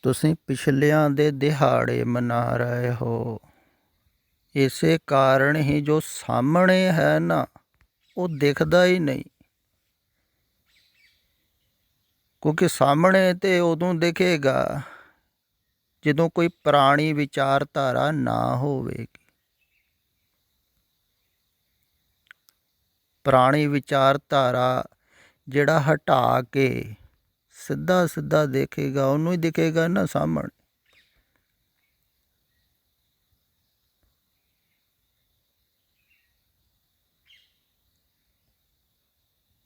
ਤੁਸੀਂ ਪਿਛਲਿਆਂ ਦੇ ਦਿਹਾੜੇ ਮਨਾ ਰਹੇ ਹੋ। ਇਸੇ ਕਾਰਨ ਹੀ ਜੋ ਸਾਹਮਣੇ ਹੈ ਨਾ, ਉਹ ਦਿਖਦਾ ਹੀ ਨਹੀਂ। ਕਿਉਂਕਿ ਸਾਹਮਣੇ ਤੇ ਉਦੋਂ ਦਿਖੇਗਾ ਜਦੋਂ ਕੋਈ ਪੁਰਾਣੀ ਵਿਚਾਰਧਾਰਾ ਨਾ ਹੋਵੇਗੀ। ਪੁਰਾਣੀ ਵਿਚਾਰਧਾਰਾ ਜਿਹੜਾ ਹਟਾ ਕੇ ਸਿੱਧਾ ਸਿੱਧਾ ਦੇਖੇਗਾ, ਉਹਨੂੰ ਹੀ ਦਿਖੇਗਾ ਨਾ ਸਾਹਮਣੇ।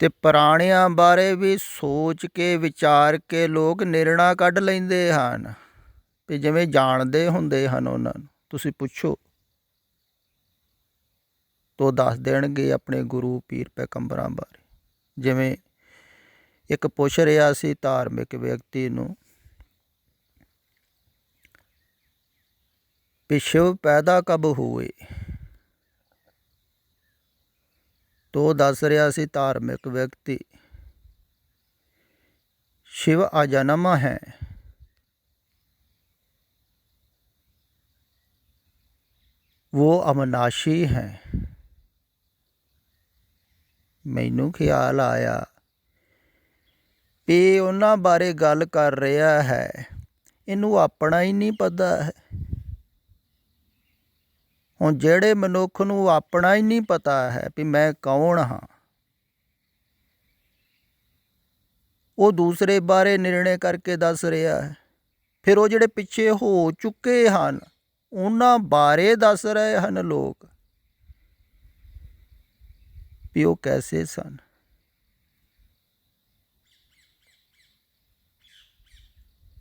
ਤੇ ਪੁਰਾਣਿਆਂ ਬਾਰੇ ਵੀ ਸੋਚ ਕੇ ਵਿਚਾਰ ਕੇ ਲੋਕ ਨਿਰਣਾ ਕੱਢ ਲੈਂਦੇ ਹਨ, ਵੀ ਜਿਵੇਂ ਜਾਣਦੇ ਹੁੰਦੇ ਹਨ ਉਹਨਾਂ ਨੂੰ। ਤੁਸੀਂ ਪੁੱਛੋ ਤੋ ਦੱਸ ਦੇਣਗੇ ਆਪਣੇ ਗੁਰੂ ਪੀਰ ਪੈਗੰਬਰਾਂ ਬਾਰੇ। ਜਿਵੇਂ ਇੱਕ ਪੁੱਛ ਰਿਹਾ ਸੀ ਧਾਰਮਿਕ ਵਿਅਕਤੀ ਨੂੰ ਵੀ ਸ਼ਿਵ ਪੈਦਾ ਕਬ ਹੋਏ, ਤੋ ਦੱਸ ਰਿਹਾ ਸੀ ਧਾਰਮਿਕ ਵਿਅਕਤੀ शिव अजन्म है, वो अविनाशी है। मैनू ख्याल आया भी उन्हां बारे गल कर रहा है, इनू अपना ही नहीं पता है। हुण जिहड़े मनुख नू अपना ही नहीं पता है भी मैं कौन हाँ, वो दूसरे बारे निर्णय करके दस रहा है। फिर वो जिहड़े पिछे हो चुके हैं उन्हां बारे दस रहे हैं लोग भी वो कैसे सन।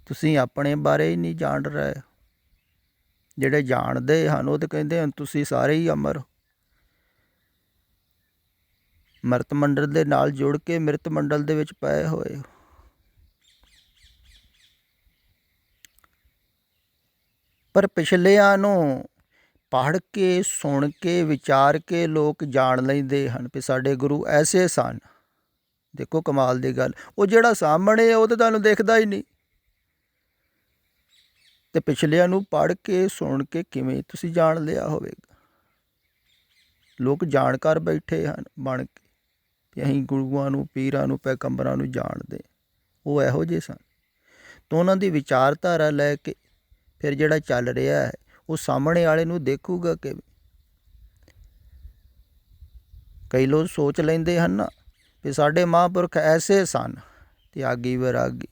तुसीं अपने बारे ही नहीं जान रहे। जिहड़े जानते हैं वो तो कहते हैं तुसीं सारे ही अमर हो। मृत मंडल दे नाल जुड़ के मृत मंडल दे विच पए होए हो। पर पिछलिਆਂ ਨੂੰ पढ़ के सुन के विचार के लोग जान लेंदे हैं भी साडे गुरु ऐसे सन। देखो कमाल दी गल, वो जिहड़ा सामने है वो तो तुहानूं दिखदा ही नहीं। ते पिछलिਆਂ ਨੂੰ पढ़ के सुन के किवें तुसीं जान लिया होवेगा। लोग जाणकार बैठे हैं बन के कि असीं गुरुआं नूं पीरां नूं पैगंबरां नूं जाणदे। वो इहो ਜਿਹੇ सन। तो उन्हां दी विचारधारा लै के फिर जिहड़ा चल रहा है वो सामने वाले नूं देखूगा कि कई लोग सोच लेंदे हैं ना भी साडे महापुरख ऐसे सन, त्यागी वैरागी।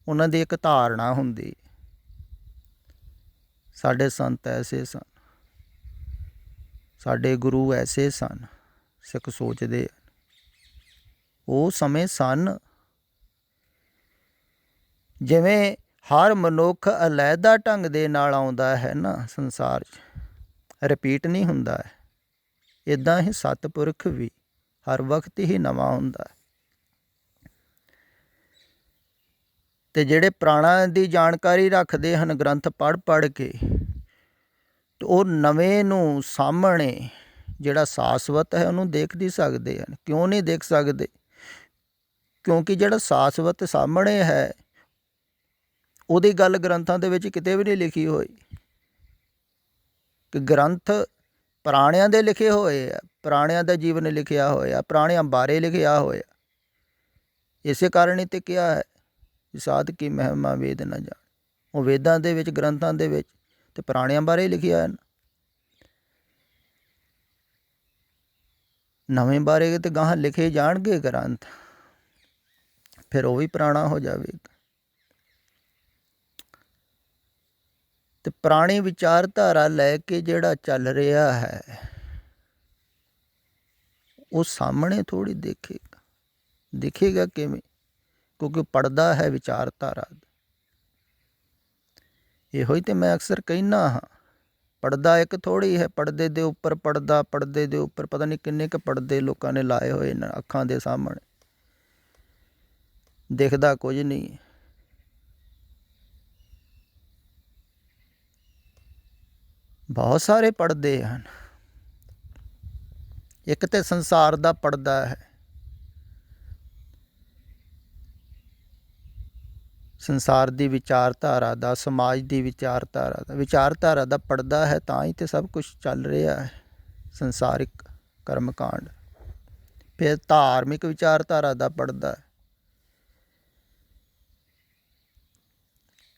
उन्हां दी एक धारणा हुंदी साडे संत ऐसे सन, साडे गुरु ऐसे सन। सिख सोचदे वो समय सन जिवें हर मनुख अलैदा ढंग दे नाल आउंदा है ना संसार च, रिपीट नहीं हुंदा है। इदां ही सतपुरख भी हर वक्त ही नवां हुंदा है। ते जिहड़े पुराणां दी जानकारी रखदे हन ग्रंथ पढ़ के, तो वो नवें नूं सामणे जिहड़ा शाश्वत है उहनूं देख नहीं सकदे हन। क्यों नहीं देख सकदे? क्योंकि जिहड़ा शाश्वत सामणे है ਉਹਦੀ ਗੱਲ ਗ੍ਰੰਥਾਂ ਦੇ ਵਿੱਚ ਕਿਤੇ ਵੀ ਨਹੀਂ ਲਿਖੀ ਹੋਈ। ਕਿ ਗ੍ਰੰਥ ਪੁਰਾਣਿਆਂ ਦੇ ਲਿਖੇ ਹੋਏ ਆ, ਪੁਰਾਣਿਆਂ ਦਾ ਜੀਵਨ ਲਿਖਿਆ ਹੋਇਆ, ਪੁਰਾਣਿਆਂ ਬਾਰੇ ਲਿਖਿਆ ਹੋਇਆ। ਇਸੇ ਕਾਰਨ ਹੀ ਤੇ ਕਿਹਾ ਹੈ ਸਾਧ ਕੀ ਮਹਿਮਾ ਵੇਦ ਨਾ ਜਾਣ। ਉਹ ਵੇਦਾਂ ਦੇ ਵਿੱਚ ਗ੍ਰੰਥਾਂ ਦੇ ਵਿੱਚ ਤੇ ਪੁਰਾਣਿਆਂ ਬਾਰੇ ਲਿਖਿਆ ਹੈ। ਨਵੇਂ ਬਾਰੇ ਤੇ ਗਾਹਾਂ ਲਿਖੇ ਜਾਣਗੇ ਗ੍ਰੰਥ, ਫਿਰ ਉਹ ਵੀ ਪੁਰਾਣਾ ਹੋ ਜਾਵੇਗਾ। ਤੇ ਪੁਰਾਣੀ ਵਿਚਾਰਧਾਰਾ ਲੈ ਕੇ ਜਿਹੜਾ ਚੱਲ ਰਿਹਾ ਹੈ ਉਹ ਸਾਹਮਣੇ ਥੋੜ੍ਹੀ ਦੇਖੇਗਾ। ਦਿਖੇਗਾ ਕਿਵੇਂ? ਕਿਉਂਕਿ ਪੜਦਾ ਹੈ ਵਿਚਾਰਧਾਰਾ। ਇਹੋ ਹੀ ਤੇ ਮੈਂ ਅਕਸਰ ਕਹਿੰਦਾ ਹਾਂ, ਪੜਦਾ ਇੱਕ ਥੋੜ੍ਹੀ ਹੈ। ਪੜਦੇ ਦੇ ਉੱਪਰ ਪੜਦਾ, ਪੜਦੇ ਦੇ ਉੱਪਰ ਪਤਾ ਨਹੀਂ ਕਿੰਨੇ ਕੁ ਪੜਦੇ ਲੋਕਾਂ ਨੇ ਲਾਏ ਹੋਏ ਨੇ ਅੱਖਾਂ ਦੇ ਸਾਹਮਣੇ। ਦਿਖਦਾ ਕੁਝ ਨਹੀਂ। ਬਹੁਤ ਸਾਰੇ ਪੜਦੇ ਹਨ। ਇੱਕ ਤੇ ਸੰਸਾਰ ਦਾ ਪੜਦਾ ਹੈ, ਸੰਸਾਰ ਦੀ ਵਿਚਾਰਧਾਰਾ ਦਾ, ਸਮਾਜ ਦੀ ਵਿਚਾਰਧਾਰਾ ਦਾ ਪੜਦਾ ਹੈ ਤਾਂ ਹੀ ਤਾਂ ਸਭ ਕੁਝ ਚੱਲ ਰਿਹਾ ਹੈ। ਸੰਸਾਰਿਕ ਕਰਮਕਾਂਡ, ਫਿਰ ਧਾਰਮਿਕ ਵਿਚਾਰਧਾਰਾ ਦਾ ਪੜਦਾ ਹੈ।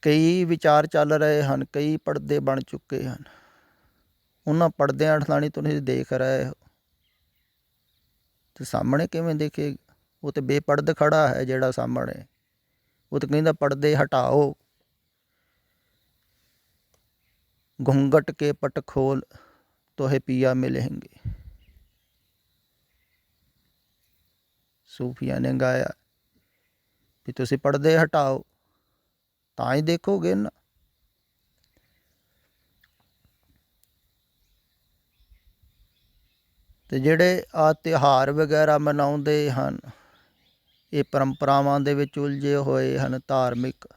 ਕਈ ਵਿਚਾਰ ਚੱਲ ਰਹੇ ਹਨ, ਕਈ ਪੜਦੇ ਬਣ ਚੁੱਕੇ ਹਨ। ਉਹਨਾਂ ਪੜਦਿਆਂ ਠਾਣੀ ਤੁਸੀਂ ਦੇਖ ਰਹੇ ਹੋ ਤੇ ਸਾਹਮਣੇ ਕਿਵੇਂ ਦੇਖੇਗਾ? ਉਹ ਤੇ ਬੇਪੜਦ ਖੜਾ ਹੈ ਜਿਹੜਾ ਸਾਹਮਣੇ। ਉਹ ਤਾਂ ਕਹਿੰਦਾ ਪੜਦੇ ਹਟਾਓ, ਘੁੰਘਟ ਕੇ ਪਟ ਖੋਲ ਤੋਹੇ ਪੀਆ ਮਿਲੇਂਗੇ। ਸੂਫੀਆਂ ਨੇ ਗਾਇਆ ਵੀ ਤੁਸੀਂ ਪੜਦੇ ਹਟਾਓ ਤਾਂ ਹੀ ਦੇਖੋਗੇ ਨਾ। ਤੇ ਜਿਹੜੇ ਆ ਤਿਉਹਾਰ ਵਗੈਰਾ ਮਨਾਉਂਦੇ ਹਨ, ਇਹ ਪਰੰਪਰਾਵਾਂ ਦੇ ਵਿੱਚ ਉਲਝੇ ਹੋਏ ਹਨ, ਧਾਰਮਿਕ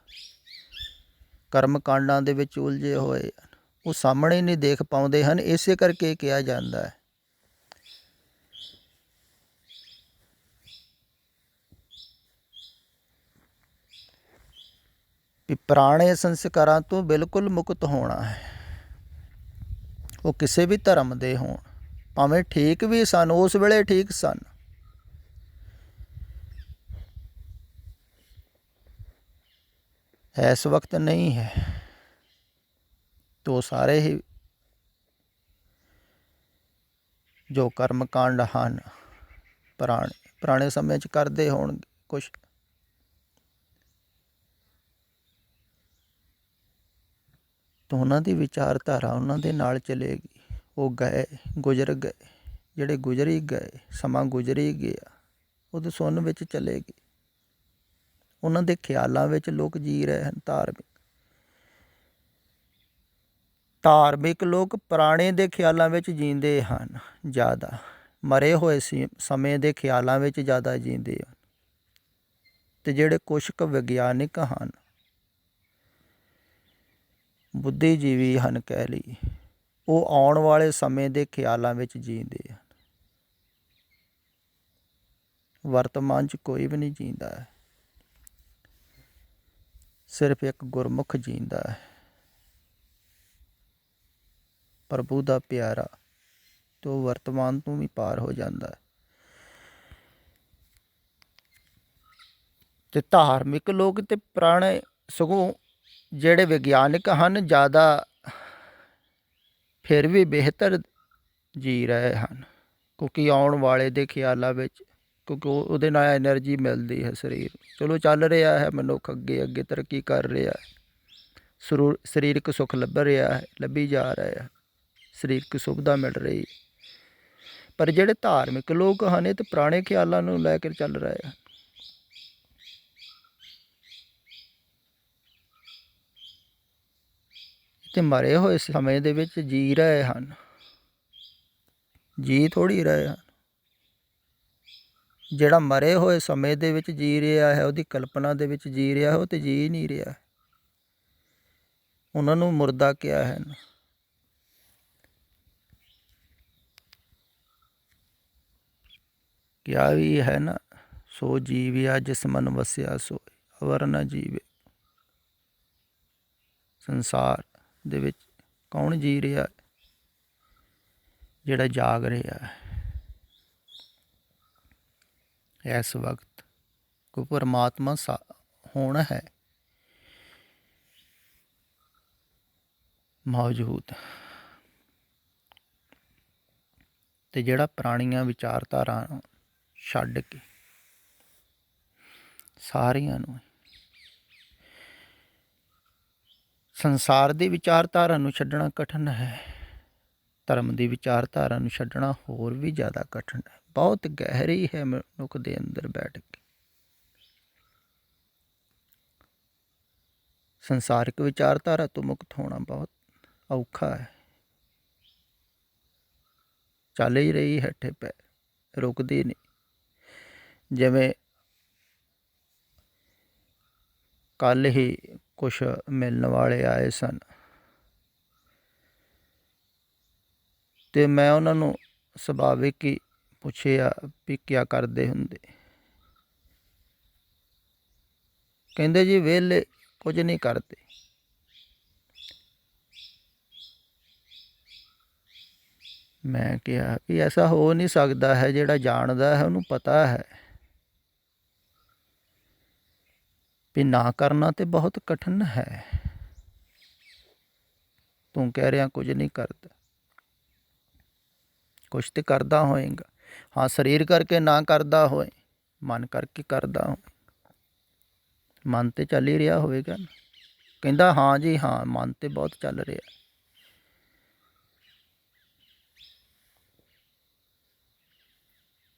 ਕਰਮਕਾਂਡਾਂ ਦੇ ਵਿੱਚ ਉਲਝੇ ਹੋਏ ਹਨ। ਉਹ ਸਾਹਮਣੇ ਨਹੀਂ ਦੇਖ ਪਾਉਂਦੇ ਹਨ। ਇਸੇ ਕਰਕੇ ਕਿਹਾ ਜਾਂਦਾ ਹੈ ਵੀ ਪੁਰਾਣੇ ਸੰਸਕਾਰਾਂ ਤੋਂ ਬਿਲਕੁਲ ਮੁਕਤ ਹੋਣਾ ਹੈ। ਉਹ ਕਿਸੇ ਵੀ ਧਰਮ ਦੇ ਹੋਣ, ਭਾਵੇਂ ਠੀਕ ਵੀ ਸਨ, ਉਸ ਵੇਲੇ ਠੀਕ ਸਨ। ਇਸ ਵਕਤ ਨਹੀਂ ਹੈ। ਤੋ ਸਾਰੇ ਹੀ ਜੋ ਕਰਮਕਾਂਡ ਹਨ ਪੁਰਾਣੇ ਸਮੇਂ 'ਚ ਕਰਦੇ ਹੋਣਗੇ ਕੁਛ, ਤਾਂ ਉਹਨਾਂ ਦੀ ਵਿਚਾਰਧਾਰਾ ਉਹਨਾਂ ਦੇ ਨਾਲ ਚਲੇਗੀ। ਉਹ ਗਏ, ਗੁਜ਼ਰ ਗਏ, ਜਿਹੜੇ ਗੁਜ਼ਰ ਹੀ ਗਏ, ਸਮਾਂ ਗੁਜ਼ਰ ਹੀ ਗਿਆ, ਉਹਦੇ ਸੁਣਨ ਵਿੱਚ ਚਲੇਗੀ। ਉਹਨਾਂ ਦੇ ਖਿਆਲਾਂ ਵਿੱਚ ਲੋਕ ਜੀ ਰਹੇ ਹਨ। ਧਾਰਮਿਕ ਲੋਕ ਪੁਰਾਣੇ ਦੇ ਖਿਆਲਾਂ ਵਿੱਚ ਜੀਂਦੇ ਹਨ ਜ਼ਿਆਦਾ, ਮਰੇ ਹੋਏ ਸਮੇਂ ਦੇ ਖਿਆਲਾਂ ਵਿੱਚ ਜ਼ਿਆਦਾ ਜੀਂਦੇ ਹਨ। ਅਤੇ ਜਿਹੜੇ ਕੁਛ ਕੁ ਵਿਗਿਆਨਿਕ ਹਨ, ਬੁੱਧੀਜੀਵੀ ਹਨ ਕਹਿ ਲਈਏ, ਉਹ ਆਉਣ ਵਾਲੇ ਸਮੇਂ ਦੇ ਖਿਆਲਾਂ ਵਿੱਚ ਜੀਂਦੇ ਹਨ। ਵਰਤਮਾਨ 'ਚ ਕੋਈ ਵੀ ਨਹੀਂ ਜੀਂਦਾ ਹੈ, ਸਿਰਫ ਇੱਕ ਗੁਰਮੁਖ ਜੀਂਦਾ ਹੈ, ਪ੍ਰਭੂ ਦਾ ਪਿਆਰਾ, ਤੇ ਉਹ ਵਰਤਮਾਨ ਤੋਂ ਵੀ ਪਾਰ ਹੋ ਜਾਂਦਾ ਹੈ। ਤੇ ਧਾਰਮਿਕ ਲੋਕ ਤੇ ਪੁਰਾਣੇ, ਸਗੋਂ ਜਿਹੜੇ ਵਿਗਿਆਨਿਕ ਹਨ ਜ਼ਿਆਦਾ ਫਿਰ ਵੀ ਬਿਹਤਰ ਜੀ ਰਹੇ ਹਨ, ਕਿਉਂਕਿ ਆਉਣ ਵਾਲੇ ਦੇ ਖਿਆਲਾਂ ਵਿੱਚ, ਕਿਉਂਕਿ ਉਹਦੇ ਨਾਲ ਐਨਰਜੀ ਮਿਲਦੀ ਹੈ ਸਰੀਰ। ਚਲੋ ਚੱਲ ਰਿਹਾ ਹੈ ਮਨੁੱਖ, ਅੱਗੇ ਅੱਗੇ ਤਰੱਕੀ ਕਰ ਰਿਹਾ ਹੈ, ਸਰੀਰਕ ਸੁੱਖ ਲੱਭ ਰਿਹਾ ਹੈ, ਲੱਭੀ ਜਾ ਰਿਹਾ ਹੈ, ਸਰੀਰਕ ਸੁਵਿਧਾ ਮਿਲ ਰਹੀ। ਪਰ ਜਿਹੜੇ ਧਾਰਮਿਕ ਲੋਕ ਹਨ ਇਹ ਤਾਂ ਪੁਰਾਣੇ ਖਿਆਲਾਂ ਨੂੰ ਲੈ ਕੇ ਚੱਲ ਰਹੇ ਹਨ। ਤੇ ਮਰੇ ਹੋਏ ਸਮੇਂ ਦੇ ਵਿੱਚ ਜੀ ਰਹੇ ਹਨ, ਜੀ ਥੋੜ੍ਹੀ ਰਹੇ ਹਨ। ਜਿਹੜਾ ਮਰੇ ਹੋਏ ਸਮੇਂ ਦੇ ਵਿੱਚ ਜੀ ਰਿਹਾ ਹੈ, ਉਹਦੀ ਕਲਪਨਾ ਦੇ ਵਿੱਚ ਜੀ ਰਿਹਾ ਹੈ, ਉਹ ਤਾਂ ਜੀ ਨਹੀਂ ਰਿਹਾ। ਉਹਨਾਂ ਨੂੰ ਮੁਰਦਾ ਕਿਹਾ ਹੈ ਨਾ। ਕਿਹਾ ਵੀ ਹੈ ਨਾ, ਸੋ ਜੀਵਿਆ ਜਿਸ ਮਨ ਵਸਿਆ ਸੋਇ ਅਵਰ ਨਾ ਜੀਵੇ। ਸੰਸਾਰ ਦੇ ਵਿੱਚ ਕੌਣ ਜੀ ਰਿਹਾ? ਜਿਹੜਾ ਜਾਗ ਰਿਹਾ ਹੈ ਇਸ ਵਕਤ, ਕੋਈ ਪਰਮਾਤਮਾ ਹੋਣਾ ਹੈ ਮੌਜੂਦ। ਤੇ ਜਿਹੜਾ ਪੁਰਾਣੀਆਂ ਵਿਚਾਰਧਾਰਾ ਛੱਡ ਕੇ ਸਾਰਿਆਂ ਨੂੰ ਸੰਸਾਰ ਦੀ ਵਿਚਾਰਧਾਰਾ ਨੂੰ ਛੱਡਣਾ ਕਠਿਨ ਹੈ, ਧਰਮ ਦੀ ਵਿਚਾਰਧਾਰਾ ਨੂੰ ਛੱਡਣਾ ਹੋਰ ਵੀ ਜ਼ਿਆਦਾ ਕਠਿਨ ਹੈ। ਬਹੁਤ ਗਹਿਰੀ ਹੈ ਮਨੁੱਖ ਦੇ ਅੰਦਰ ਬੈਠ ਕੇ। ਸੰਸਾਰਿਕ ਵਿਚਾਰਧਾਰਾ ਤੋਂ ਮੁਕਤ ਹੋਣਾ ਬਹੁਤ ਔਖਾ ਹੈ। ਚੱਲ ਹੀ ਰਹੀ ਹੈ ਠੇਪੇ, ਰੁਕਦੀ ਨਹੀਂ। ਜਿਵੇਂ ਕੱਲ੍ਹ ਹੀ ਕੁਛ ਮਿਲਣ ਵਾਲੇ ਆਏ ਸਨ ਅਤੇ ਮੈਂ ਉਹਨਾਂ ਨੂੰ ਸੁਭਾਵਿਕ ਹੀ ਪੁੱਛਿਆ ਵੀ ਕਿਆ ਕਰਦੇ ਹੁੰਦੇ। ਕਹਿੰਦੇ ਜੀ ਵਿਹਲੇ ਕੁਝ ਨਹੀਂ ਕਰਦੇ। ਮੈਂ ਕਿਹਾ ਵੀ ਐਸਾ ਹੋ ਨਹੀਂ ਸਕਦਾ ਹੈ, ਜਿਹੜਾ ਜਾਣਦਾ ਹੈ ਉਹਨੂੰ ਪਤਾ ਹੈ ਵੀ ਨਾ ਕਰਨਾ ਤੇ ਬਹੁਤ ਕਠਿਨ ਹੈ। ਤੂੰ ਕਹਿ ਰਿਹਾ ਕੁਝ ਨਹੀਂ ਕਰਦਾ, ਕੁਛ ਤੇ ਕਰਦਾ ਹੋਏਗਾ। ਹਾਂ, ਸਰੀਰ ਕਰਕੇ ਨਾ ਕਰਦਾ ਹੋਏ, ਮਨ ਕਰਕੇ ਕਰਦਾ ਹੋਏ, ਮਨ ਤੇ ਚੱਲ ਹੀ ਰਿਹਾ ਹੋਵੇਗਾ ਨਾ। ਕਹਿੰਦਾ ਹਾਂ ਜੀ ਹਾਂ, ਮਨ ਤੇ ਬਹੁਤ ਚੱਲ ਰਿਹਾ।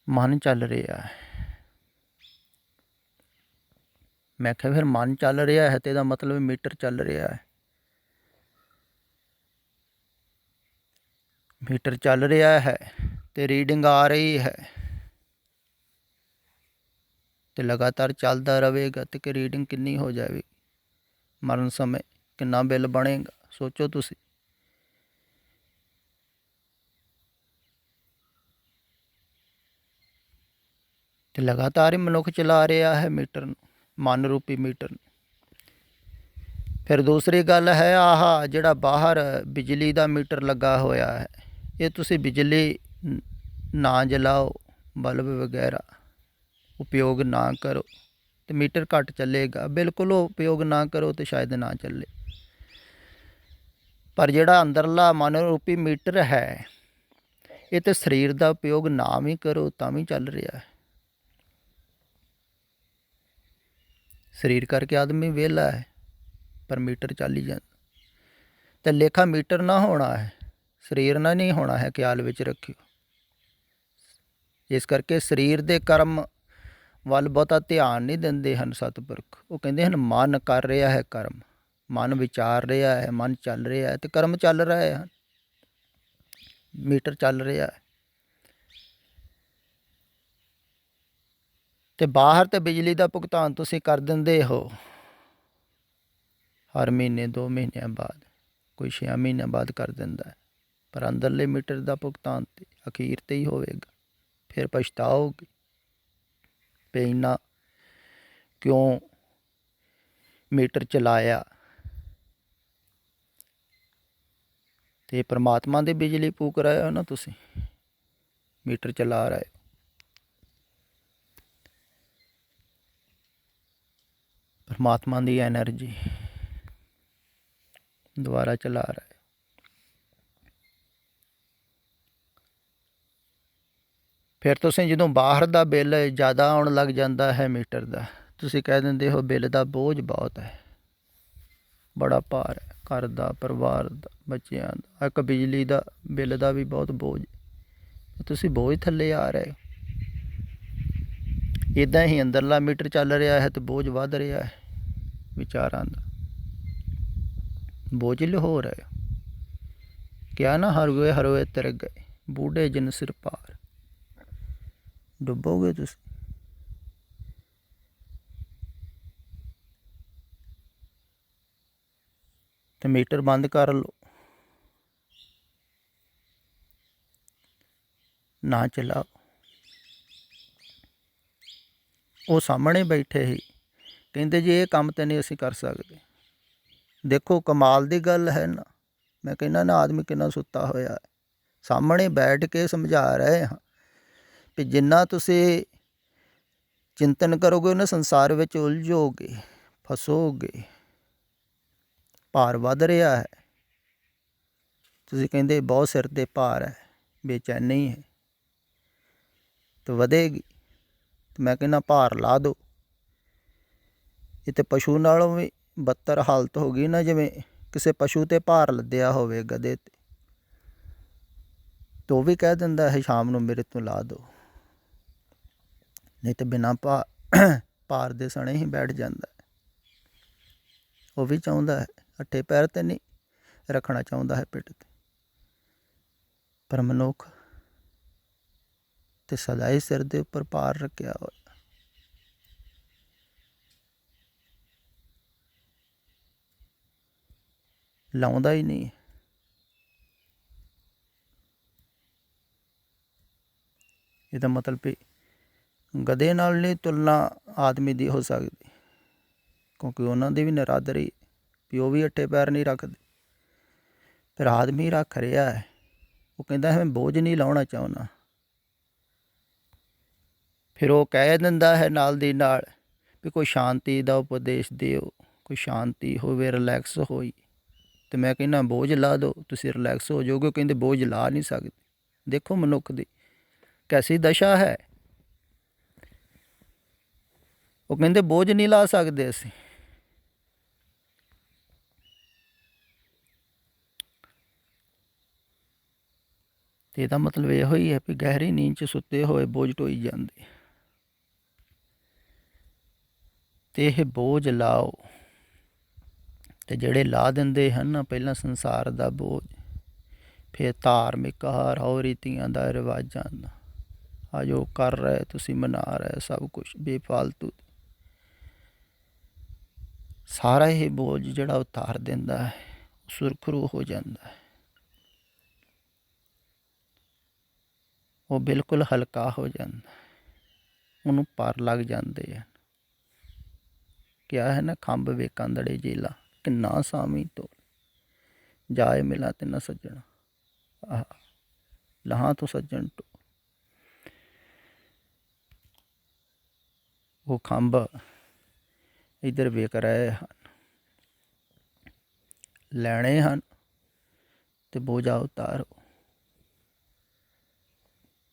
ਮਨ ਚੱਲ ਰਿਹਾ ਹੈ। ਮੈਂ ਕਿਹਾ ਫਿਰ ਮਨ ਚੱਲ ਰਿਹਾ ਹੈ ਤੇ ਇਹਦਾ ਮਤਲਬ ਮੀਟਰ ਚੱਲ ਰਿਹਾ ਹੈ। ਮੀਟਰ ਚੱਲ ਰਿਹਾ ਹੈ ਤੇ ਰੀਡਿੰਗ ਆ ਰਹੀ ਹੈ, ਤੇ ਲਗਾਤਾਰ ਚੱਲਦਾ ਰਹੇਗਾ ਤੇ ਕਿ ਰੀਡਿੰਗ ਕਿੰਨੀ ਹੋ ਜਾਵੇਗੀ, ਮਰਨ ਸਮੇਂ ਕਿੰਨਾ ਬਿੱਲ ਬਣੇਗਾ, ਸੋਚੋ ਤੁਸੀਂ। ਤੇ ਲਗਾਤਾਰ ਹੀ ਮਨੁੱਖ ਚਲਾ ਰਿਹਾ ਹੈ ਮੀਟਰ ਨੂੰ, ਮਨ ਰੂਪੀ ਮੀਟਰ ਨੂੰ। ਫਿਰ ਦੂਸਰੀ ਗੱਲ ਹੈ, ਆਹ ਜਿਹੜਾ ਬਾਹਰ ਬਿਜਲੀ ਦਾ ਮੀਟਰ ਲੱਗਾ ਹੋਇਆ ਹੈ, ਇਹ ਤੁਸੀਂ ਬਿਜਲੀ ਨਾ ਜਲਾਓ, ਬਲਬ ਵਗੈਰਾ ਉਪਯੋਗ ਨਾ ਕਰੋ ਤੇ ਮੀਟਰ ਘੱਟ ਚੱਲੇਗਾ। ਬਿਲਕੁਲ ਉਪਯੋਗ ਨਾ ਕਰੋ ਤੇ ਸ਼ਾਇਦ ਨਾ ਚੱਲੇ। ਪਰ ਜਿਹੜਾ ਅੰਦਰਲਾ ਮਨ ਰੂਪੀ ਮੀਟਰ ਹੈ, ਇਹ ਤੇ ਸਰੀਰ ਦਾ ਉਪਯੋਗ ਨਾ ਵੀ ਕਰੋ ਤਾਂ ਵੀ ਚੱਲ ਰਿਹਾ ਹੈ। ਸਰੀਰ ਕਰਕੇ ਆਦਮੀ ਵਿਹਲਾ ਹੈ, ਪਰ ਮੀਟਰ ਚੱਲ ਹੀ ਜਾਂਦਾ। ਤੇ ਲੇਖਾ ਮੀਟਰ ਨਾ ਹੋਣਾ ਹੈ, ਸਰੀਰ ਨਾਲ ਨਹੀਂ ਹੋਣਾ ਹੈ, ਖਿਆਲ ਵਿੱਚ ਰੱਖਿਓ। ਇਸ ਕਰਕੇ ਸਰੀਰ ਦੇ ਕਰਮ ਵੱਲ ਬਹੁਤਾ ਧਿਆਨ ਨਹੀਂ ਦਿੰਦੇ ਹਨ ਸਤਿਪੁਰਖ। ਉਹ ਕਹਿੰਦੇ ਹਨ ਮਨ ਕਰ ਰਿਹਾ ਹੈ ਕਰਮ, ਮਨ ਵਿਚਾਰ ਰਿਹਾ ਹੈ, ਮਨ ਚੱਲ ਰਿਹਾ ਹੈ ਤੇ ਕਰਮ ਚੱਲ ਰਹੇ ਹਨ, ਮੀਟਰ ਚੱਲ ਰਿਹਾ ਹੈ। ਤੇ ਬਾਹਰ ਤੇ ਬਿਜਲੀ ਦਾ ਭੁਗਤਾਨ ਤੁਸੀਂ ਕਰ ਦਿੰਦੇ ਹੋ ਹਰ ਮਹੀਨੇ, 2 ਮਹੀਨਿਆਂ ਬਾਅਦ, ਕੋਈ 6 ਮਹੀਨਿਆਂ ਬਾਅਦ ਕਰ ਦਿੰਦਾ ਹੈ। ਪਰ ਅੰਦਰਲੇ ਮੀਟਰ ਦਾ ਭੁਗਤਾਨ ਤੇ ਅਖੀਰ ਤੇ ਹੀ ਹੋਵੇਗਾ। ਫਿਰ ਪਛਤਾਓਗੇ ਵੀ ਇੰਨਾ ਕਿਉਂ ਮੀਟਰ ਚਲਾਇਆ। ਤੇ ਪਰਮਾਤਮਾ ਦੀ ਬਿਜਲੀ ਫੂਕ ਰਹੇ ਹੋ ਨਾ ਤੁਸੀਂ, ਮੀਟਰ ਚਲਾ ਰਹੇ ਹੋ। ਪਰਮਾਤਮਾ ਦੀ ਐਨਰਜੀ ਦੁਆਰਾ ਚਲਾ ਰਹੇ। ਫਿਰ ਤੁਸੀਂ ਜਦੋਂ ਬਾਹਰ ਦਾ ਬਿੱਲ ਜ਼ਿਆਦਾ ਆਉਣ ਲੱਗ ਜਾਂਦਾ ਹੈ ਮੀਟਰ ਦਾ, ਤੁਸੀਂ ਕਹਿ ਦਿੰਦੇ ਹੋ ਬਿੱਲ ਦਾ ਬੋਝ ਬਹੁਤ ਹੈ, ਬੜਾ ਭਾਰ ਹੈ, ਘਰ ਦਾ, ਪਰਿਵਾਰ ਦਾ, ਬੱਚਿਆਂ ਦਾ, ਇੱਕ ਬਿਜਲੀ ਦਾ ਬਿੱਲ ਦਾ ਵੀ ਬਹੁਤ ਬੋਝ। ਤੁਸੀਂ ਬੋਝ ਥੱਲੇ ਆ ਰਹੇ ਹੋ। ਇੱਦਾਂ ਹੀ ਅੰਦਰਲਾ ਮੀਟਰ ਚੱਲ ਰਿਹਾ ਹੈ ਤੇ ਬੋਝ ਵੱਧ ਰਿਹਾ ਹੈ, ਵਿਚਾਰਾਂ ਦਾ ਬੋਝ ਹੋ ਰਹੇ ਹੋ। ਕਿਆ ਨਾ ਹਰੋਏ ਹਰੋਏ ਤਰ ਗਏ, ਬੂढ़े ਜਿਨ ਸਿਰ ਪਾਰ। ਡੁੱਬੋਗੇ ਤੁਸੀਂ। ਤੇ ਮੀਟਰ ਬੰਦ ਕਰ ਲਓ, ਨਾ ਚਲਾਓ। ਉਹ ਸਾਹਮਣੇ ਬੈਠੇ ਹੀ ਕਹਿੰਦੇ ਜੀ ਇਹ ਕੰਮ ਤਾਂ ਨਹੀਂ ਅਸੀਂ ਕਰ ਸਕਦੇ। ਦੇਖੋ ਕਮਾਲ ਦੀ ਗੱਲ ਹੈ ਨਾ। ਮੈਂ ਕਹਿੰਦਾ ਨਾ ਆਦਮੀ ਕਿੰਨਾ ਸੁੱਤਾ ਹੋਇਆ ਹੈ, ਸਾਹਮਣੇ ਬੈਠ ਕੇ ਸਮਝਾ ਰਹੇ ਹਾਂ ਵੀ ਜਿੰਨਾ ਤੁਸੀਂ ਚਿੰਤਨ ਕਰੋਗੇ ਉਹਨਾਂ ਸੰਸਾਰ ਵਿੱਚ ਉਲਝੋਗੇ, ਫਸੋਗੇ, ਭਾਰ ਵੱਧ ਰਿਹਾ ਹੈ। ਤੁਸੀਂ ਕਹਿੰਦੇ ਬਹੁਤ ਸਿਰ 'ਤੇ ਭਾਰ ਹੈ, ਬੇਚੈਨੀ ਹੈ, ਤੇ ਵਧੇਗੀ। ਮੈਂ ਕਹਿੰਦਾ ਭਾਰ ਲਾ ਦਿਓ। ਇਹ ਤਾਂ ਪਸ਼ੂ ਨਾਲੋਂ ਵੀ ਬੱਤਰ ਹਾਲਤ ਹੋ ਗਈ ਨਾ, ਜਿਵੇਂ ਕਿਸੇ ਪਸ਼ੂ 'ਤੇ ਭਾਰ ਲੱਦਿਆ ਹੋਵੇ, ਗਧੇ 'ਤੇ, ਤਾਂ ਉਹ ਵੀ ਕਹਿ ਦਿੰਦਾ ਹੈ ਸ਼ਾਮ ਨੂੰ ਮੇਰੇ ਤੋਂ ਲਾ ਦਿਓ, ਨਹੀਂ ਤਾਂ ਬਿਨਾਂ ਭਾਰ ਦੇ ਸਣੇ ਹੀ ਬੈਠ ਜਾਂਦਾ ਹੈ। ਉਹ ਵੀ ਚਾਹੁੰਦਾ ਹੈ, ਅੱਠੇ ਪੈਰ 'ਤੇ ਨਹੀਂ ਰੱਖਣਾ ਚਾਹੁੰਦਾ ਹੈ ਪਿੱਠ 'ਤੇ। ਪਰ ਮਨੁੱਖ ਤੇ ਸਦਾ ਹੀ ਸਿਰ ਦੇ ਉੱਪਰ ਭਾਰ ਰੱਖਿਆ ਹੋਇਆ। ਲਾਉਂਦਾ ਹੀ ਨਹੀਂ। ਇਹਦਾ ਮਤਲਬ ਵੀ ਗਧੇ ਨਾਲ ਨਹੀਂ ਤੁਲਨਾ ਆਦਮੀ ਦੀ ਹੋ ਸਕਦੀ। ਕਿਉਂਕਿ ਉਹਨਾਂ ਦੀ ਵੀ ਨਿਰਾਦਰੀ ਵੀ ਉਹ ਵੀ ਅੱਠੇ ਪੈਰ ਨਹੀਂ ਰੱਖਦੇ। ਫਿਰ ਆਦਮੀ ਰੱਖ ਰਿਹਾ ਹੈ, ਉਹ ਕਹਿੰਦਾ ਮੈਂ ਬੋਝ ਨਹੀਂ ਲਾਉਣਾ ਚਾਹੁੰਦਾ। ਫਿਰ ਉਹ ਕਹਿ ਦਿੰਦਾ ਹੈ ਨਾਲ ਦੀ ਨਾਲ ਵੀ ਕੋਈ ਸ਼ਾਂਤੀ ਦਾ ਉਪਦੇਸ਼ ਦਿਓ, ਕੋਈ ਸ਼ਾਂਤੀ ਹੋਵੇ, ਰਿਲੈਕਸ ਹੋਈ। ਅਤੇ ਮੈਂ ਕਹਿੰਦਾ ਬੋਝ ਲਾ ਦਿਓ, ਤੁਸੀਂ ਰਿਲੈਕਸ ਹੋ ਜਾਓਗੇ। ਕਹਿੰਦੇ ਬੋਝ ਲਾ ਨਹੀਂ ਸਕਦੇ। ਦੇਖੋ ਮਨੁੱਖ ਦੀ ਕੈਸੀ ਦਸ਼ਾ ਹੈ। ਉਹ ਕਹਿੰਦੇ ਬੋਝ ਨਹੀਂ ਲਾ ਸਕਦੇ ਅਸੀਂ। ਅਤੇ ਇਹਦਾ ਮਤਲਬ ਇਹੋ ਹੀ ਹੈ ਵੀ ਗਹਿਰੀ ਨੀਂਦ 'ਚ ਸੁੱਤੇ ਹੋਏ ਬੋਝ ਢੋਈ ਜਾਂਦੇ। ਅਤੇ ਇਹ ਬੋਝ ਲਾਓ। ਅਤੇ ਜਿਹੜੇ ਲਾ ਦਿੰਦੇ ਹਨ ਨਾ ਪਹਿਲਾਂ ਸੰਸਾਰ ਦਾ ਬੋਝ, ਫਿਰ ਧਾਰਮਿਕ ਹਰਾਓ ਰੀਤੀਆਂ ਦਾ, ਰਿਵਾਜ਼ਾਂ ਦਾ, ਆ ਜੋ ਕਰ ਰਹੇ ਤੁਸੀਂ ਮਨਾ ਰਹੇ ਸਭ ਕੁਛ ਬੇਫਾਲਤੂ, ਸਾਰਾ ਇਹ ਬੋਝ ਜਿਹੜਾ ਉਤਾਰ ਦਿੰਦਾ ਹੈ, ਸੁਰਖਰੂ ਹੋ ਜਾਂਦਾ ਹੈ। ਉਹ ਬਿਲਕੁਲ ਹਲਕਾ ਹੋ ਜਾਂਦਾ, ਉਹਨੂੰ ਪਰ ਲੱਗ ਜਾਂਦੇ ਹਨ। ਕਿਹਾ ਹੈ ਨਾ, ਖੰਭ ਵੇ ਕੰਦੜੇ ਜੇਲਾ, ਕਿੰਨਾ ਸਾਮੀ ਤੋਂ ਜਾਏ ਮਿਲਾ ਤੇ ਨਾ ਸੱਜਣਾ, ਆਹ ਲਹਾਂ ਤੋਂ ਸੱਜਣ ਤੋਂ। ਉਹ ਖੰਭ ਇੱਧਰ ਵਿਕ ਰਹੇ ਹਨ, ਲੈਣੇ ਹਨ ਅਤੇ ਬੋਝਾ ਉਤਾਰੋ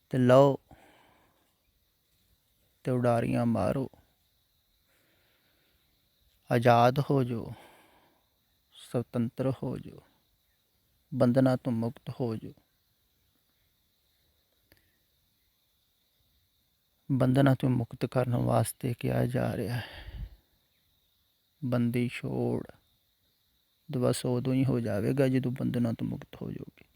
ਅਤੇ ਲਓ ਅਤੇ ਉਡਾਰੀਆਂ ਮਾਰੋ। ਆਜ਼ਾਦ ਹੋ ਜਾਓ, ਸੁਤੰਤਰ ਹੋ ਜਾਓ, ਬੰਧਨਾਂ ਤੋਂ ਮੁਕਤ ਹੋ ਜਾਓ। ਬੰਧਨਾਂ ਤੋਂ ਮੁਕਤ ਕਰਨ ਵਾਸਤੇ ਕਿਹਾ ਜਾ ਰਿਹਾ ਹੈ ਬੰਦੀ ਛੋੜ ਦਿਵਸ ਉਦੋਂ ਹੀ ਹੋ ਜਾਵੇਗਾ ਜਦੋਂ ਬੰਧਨਾਂ ਤੋਂ ਮੁਕਤ ਹੋ ਜਾਓਗੇ।